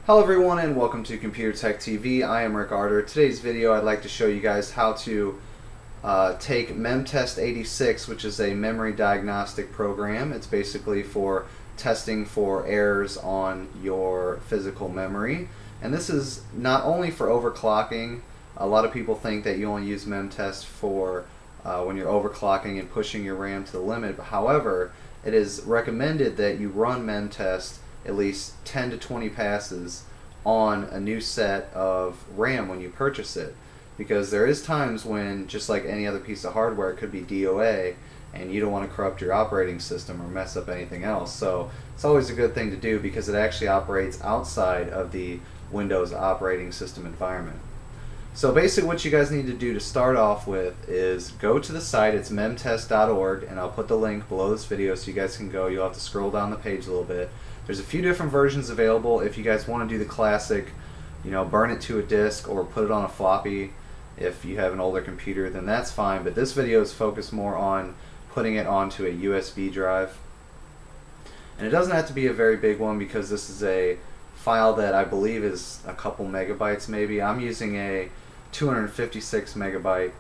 Hello everyone and welcome to Computer Tech TV. I am Rick Arter. Today's video I'd like to show you guys how to take Memtest86, which is a memory diagnostic program. It's basically for testing for errors on your physical memory. And this is not only for overclocking. A lot of people think that you only use Memtest for when you're overclocking and pushing your RAM to the limit. However, it is recommended that you run Memtest at least 10 to 20 passes on a new set of RAM when you purchase it, because there is times when, just like any other piece of hardware, it could be DOA and you don't want to corrupt your operating system or mess up anything else. So it's always a good thing to do because it actually operates outside of the Windows operating system environment. So basically what you guys need to do to start off with is go to the site. It's memtest.org, and I'll put the link below this video so you guys can go. You'll have to scroll down the page a little bit. There's a few different versions available. If you guys want to do the classic, burn it to a disk or put it on a floppy, if you have an older computer, then that's fine. But this video is focused more on putting it onto a USB drive. And it doesn't have to be a very big one because this is a file that I believe is a couple megabytes maybe. I'm using a 256 megabyte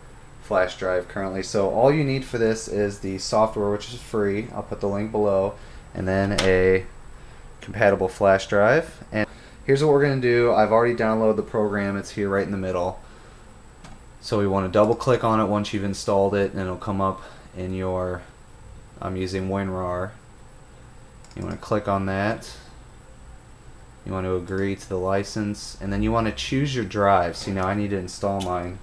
flash drive currently. So all you need for this is the software, which is free. I'll put the link below, and then a compatible flash drive. And here's what we're going to do. I've already downloaded the program. It's here right in the middle. So we want to double click on it once you've installed it, and it'll come up in your, I'm using WinRAR. You want to click on that. You want to agree to the license, and then you want to choose your drive. See, now I need to install mine.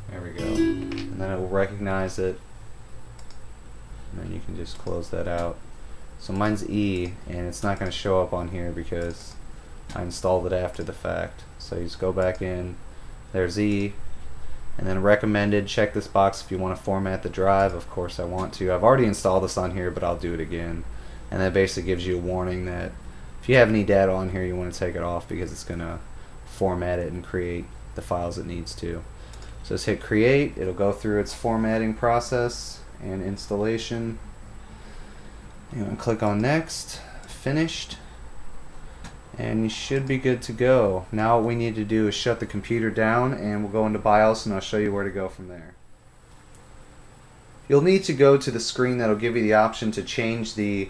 There we go. And then it will recognize it, and then you can just close that out. So mine's E, and it's not going to show up on here because I installed it after the fact. So you just go back in, there's E, and then recommended, check this box if you want to format the drive. Of course I want to. I've already installed this on here, but I'll do it again. And that basically gives you a warning that if you have any data on here, you want to take it off because it's going to format it and create the files it needs to. So just hit create. It'll go through its formatting process and installation. You want to click on next, finished, and you should be good to go. Now what we need to do is shut the computer down, and we'll go into BIOS, and I'll show you where to go from there. You'll need to go to the screen that'll give you the option to change the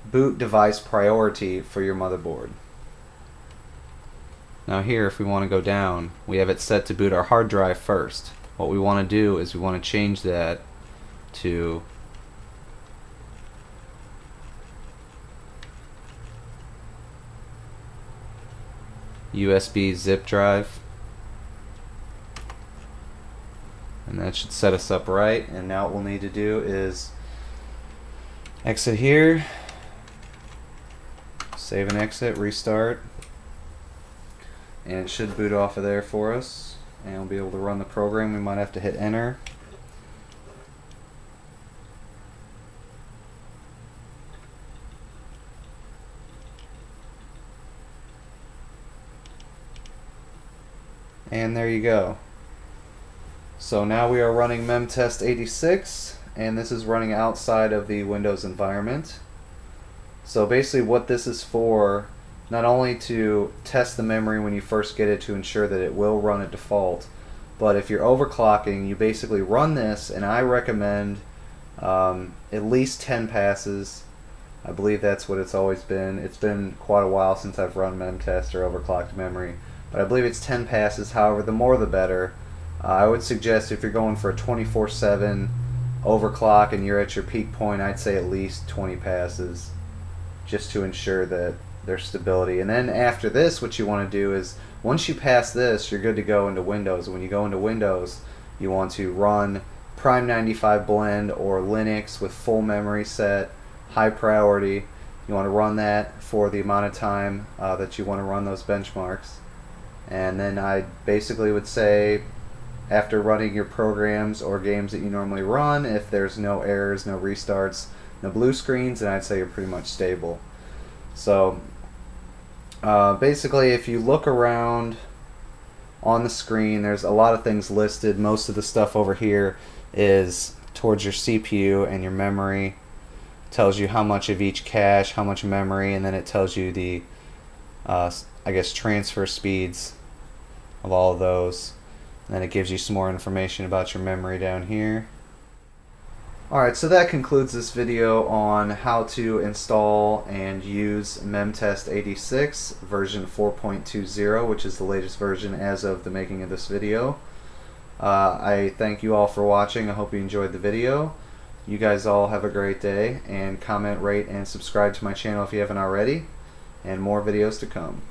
boot device priority for your motherboard. Now here, if we want to go down, we have it set to boot our hard drive first. What we want to do is we want to change that to USB zip drive, and that should set us up right. And now what we'll need to do is exit here, save and exit, restart, and it should boot off of there for us, and we'll be able to run the program. We might have to hit enter. And there you go. So now we are running Memtest86, and this is running outside of the Windows environment. So basically what this is for, not only to test the memory when you first get it to ensure that it will run at default, but if you're overclocking, you basically run this, and I recommend at least 10 passes. I believe that's what it's always been. It's been quite a while since I've run Memtest or overclocked memory, but I believe it's 10 passes. However, the more the better. I would suggest if you're going for a 24/7 overclock and you're at your peak point, I'd say at least 20 passes just to ensure that there's stability. And then after this, what you want to do is once you pass this, you're good to go into Windows. When you go into Windows, you want to run Prime 95 Blend or Linux with full memory set, high priority. You want to run that for the amount of time that you want to run those benchmarks. And then I basically would say, after running your programs or games that you normally run, if there's no errors, no restarts, no blue screens, then I'd say you're pretty much stable. So basically, if you look around on the screen, there's a lot of things listed. Most of the stuff over here is towards your CPU and your memory. tells you how much of each cache, how much memory, and then it tells you the I guess transfer speeds of all of those. And then it gives you some more information about your memory down here. Alright, so that concludes this video on how to install and use Memtest86 version 4.20, which is the latest version as of the making of this video. I thank you all for watching. I hope you enjoyed the video. You guys all have a great day, and comment, rate, and subscribe to my channel if you haven't already, and more videos to come.